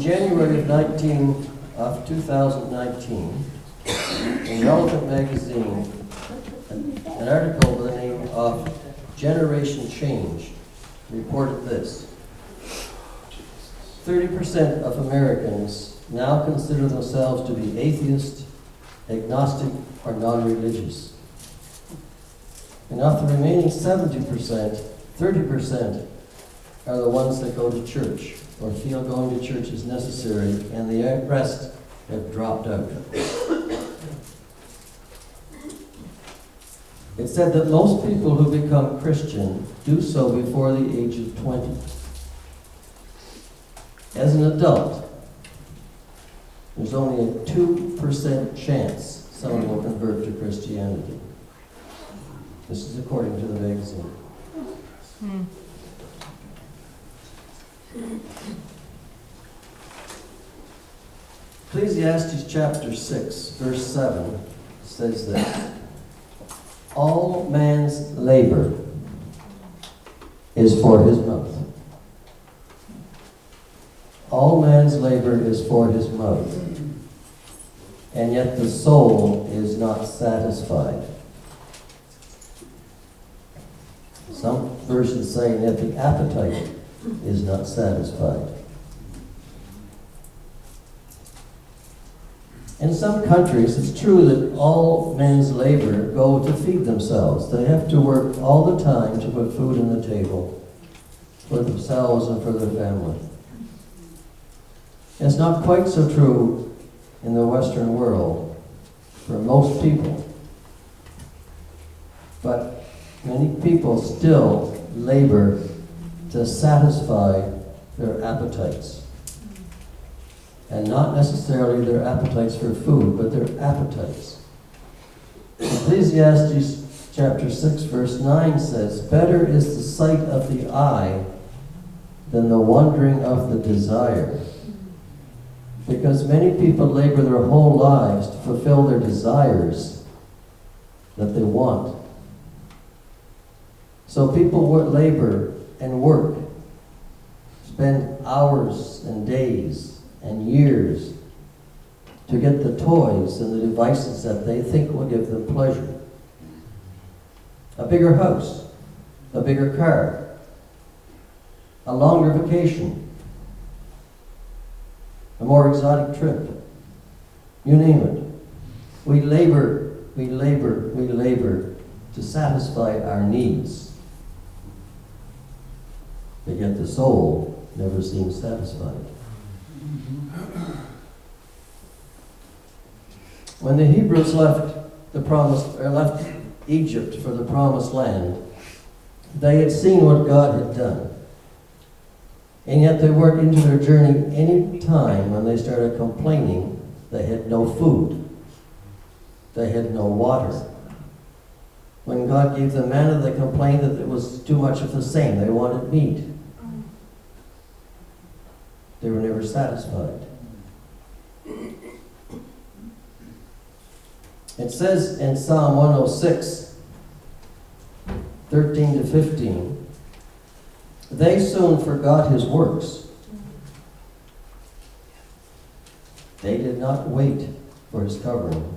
January of 2019, in Relevant Magazine, an article by the name of Generation Change reported this. 30% of Americans now consider themselves to be atheist, agnostic, or non-religious. And of the remaining 70%, 30% are the ones that go to church or feel going to church is necessary, and the rest have dropped out. It said that most people who become Christian do so before the age of 20. As an adult, there's only a 2% chance someone will convert to Christianity. This is according to the magazine. Ecclesiastes chapter 6, verse 7 says this: all man's labor is for his mouth. All man's labor is for his mouth, and yet the soul is not satisfied. Some versions say that the appetite is not satisfied. In some countries, it's true that all men's labor go to feed themselves. They have to work all the time to put food on the table for themselves and for their family. It's not quite so true in the Western world for most people. But many people still labor to satisfy their appetites. And not necessarily their appetites for food, but their appetites. Ecclesiastes chapter 6, verse 9 says, better is the sight of the eye than the wandering of the desire. Because many people labor their whole lives to fulfill their desires that they want. So people labor and work, spend hours and days and years to get the toys and the devices that they think will give them pleasure. A bigger house, a bigger car, a longer vacation, a more exotic trip. You name it. We labor to satisfy our needs. But yet the soul never seems satisfied. When the Hebrews left Egypt for the promised land, they had seen what God had done. And yet they weren't into their journey any time when they started complaining they had no food. They had no water. When God gave them manna, they complained that it was too much of the same. They wanted meat. They were never satisfied. It says in Psalm 106, 13 to 15, they soon forgot his works. They did not wait for his covering,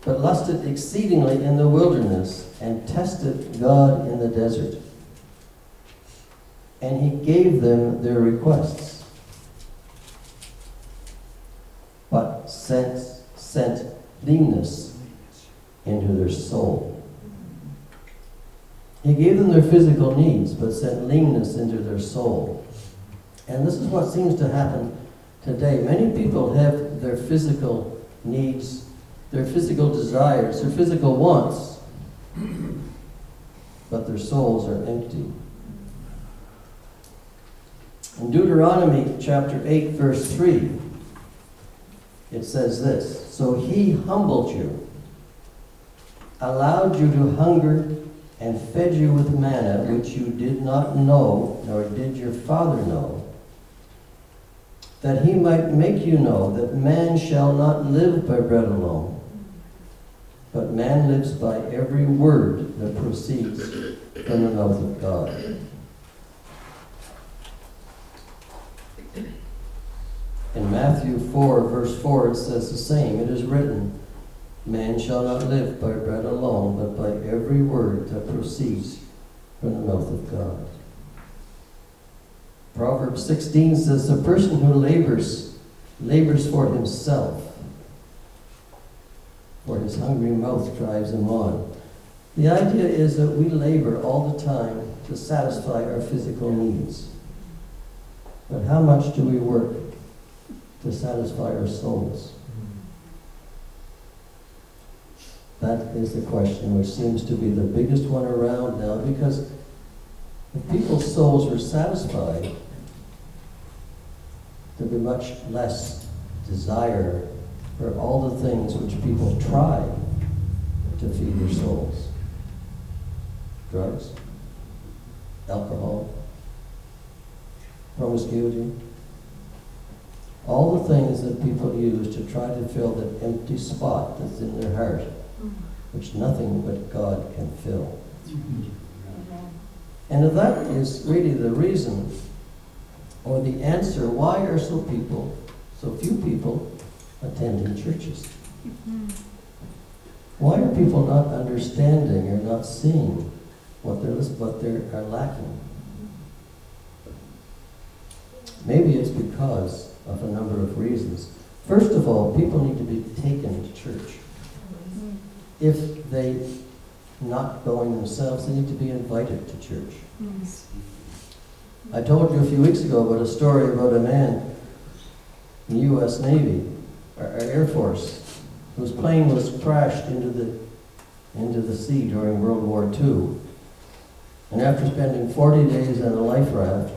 but lusted exceedingly in the wilderness and tested God in the desert. And he gave them their requests, but sent leanness into their soul. He gave them their physical needs, but sent leanness into their soul. And this is what seems to happen today. Many people have their physical needs, their physical desires, their physical wants, but their souls are empty. In Deuteronomy chapter 8, verse 3, it says this: so he humbled you, allowed you to hunger, and fed you with manna which you did not know, nor did your father know, that he might make you know that man shall not live by bread alone, but man lives by every word that proceeds from the mouth of God. In Matthew 4, verse 4, it says the same. It is written, man shall not live by bread alone, but by every word that proceeds from the mouth of God. Proverbs 16 says, the person who labors for himself, for his hungry mouth drives him on. The idea is that we labor all the time to satisfy our physical needs. But how much do we work to satisfy our souls? That is the question, which seems to be the biggest one around now, because if people's souls were satisfied, there'd be much less desire for all the things which people try to feed their souls. Drugs, alcohol, promiscuity, all the things that people use to try to fill that empty spot that's in their heart, which nothing but God can fill. And if that is really the reason, or the answer, why are so few people attending churches? Why are people not understanding or not seeing what they are lacking? Maybe it's because of a number of reasons. First of all, people need to be taken to church. If they not going themselves, they need to be invited to church. I told you a few weeks ago about a story about a man in the U.S. Navy, or Air Force, whose plane was crashed into the sea during World War II. And after spending 40 days on a life raft,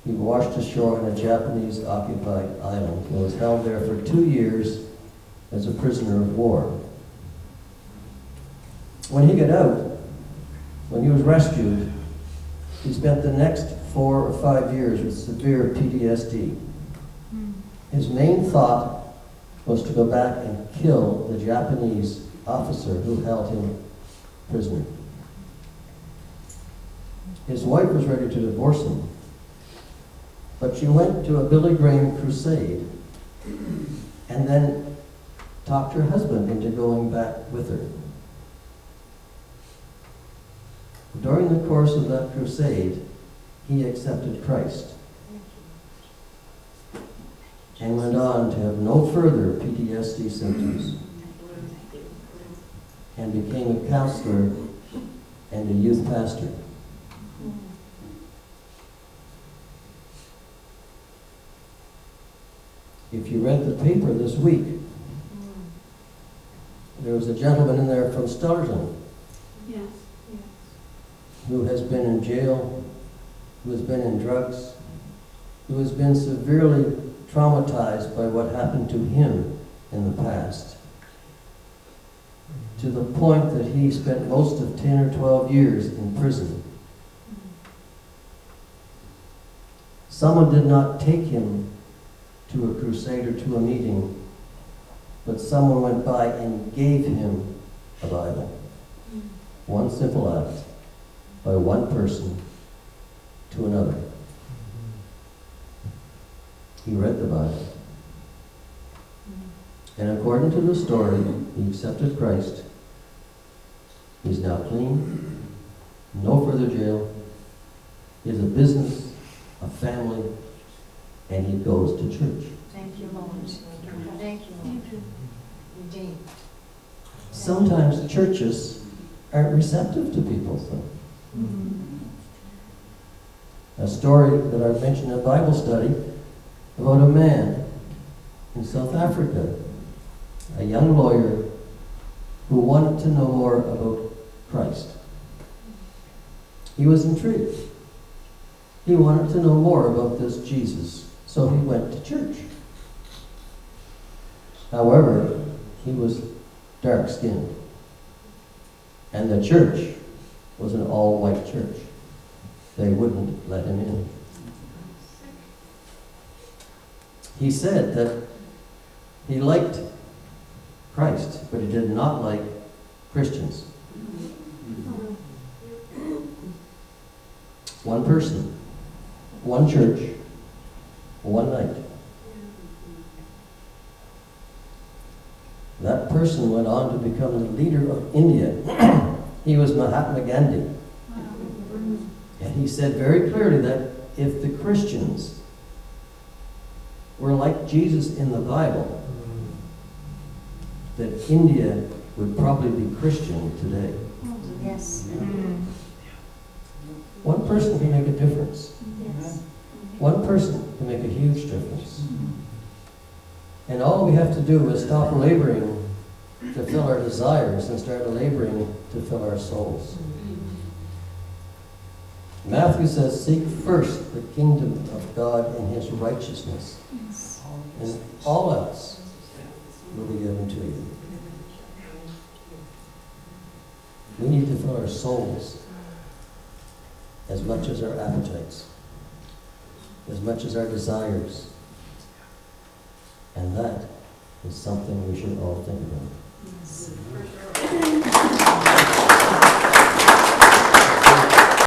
he washed ashore on a Japanese-occupied island and was held there for 2 years as a prisoner of war. When he got out, when he was rescued, he spent the next 4 or 5 years with severe PTSD. His main thought was to go back and kill the Japanese officer who held him prisoner. His wife was ready to divorce him, but she went to a Billy Graham crusade and then talked her husband into going back with her. During the course of that crusade, he accepted Christ and went on to have no further PTSD symptoms and became a counselor and a youth pastor. If you read the paper this week, there was a gentleman in there from Stutterton who has been in jail, who has been in drugs, who has been severely traumatized by what happened to him in the past, to the point that he spent most of 10 or 12 years in prison. Someone did not take him to a crusade or to a meeting, but someone went by and gave him a Bible. One simple act by one person to another. He read the Bible. And according to the story, he accepted Christ. He's now clean, no further jail. He has a business, a family, and he goes to church. Thank you, Lord. Thank you, Lord. Redeemed. Sometimes churches aren't receptive to people, though. A story that I mentioned in Bible study about a man in South Africa, a young lawyer who wanted to know more about Christ. He was intrigued. He wanted to know more about this Jesus, so he went to church. However, he was dark-skinned, and the church was an all-white church. They wouldn't let him in. He said that he liked Christ, but he did not like Christians. One person, one church, one night. That person went on to become the leader of India. He was Mahatma Gandhi. And he said very clearly that if the Christians were like Jesus in the Bible, that India would probably be Christian today. Yes. One person can make a difference. Yes. One person can make a huge difference. And all we have to do is stop laboring to fill our desires and start laboring to fill our souls. Matthew says, seek first the kingdom of God and his righteousness, and all else will be given to you. We need to fill our souls as much as our appetites, as much as our desires. And that is something we should all think about. Yes.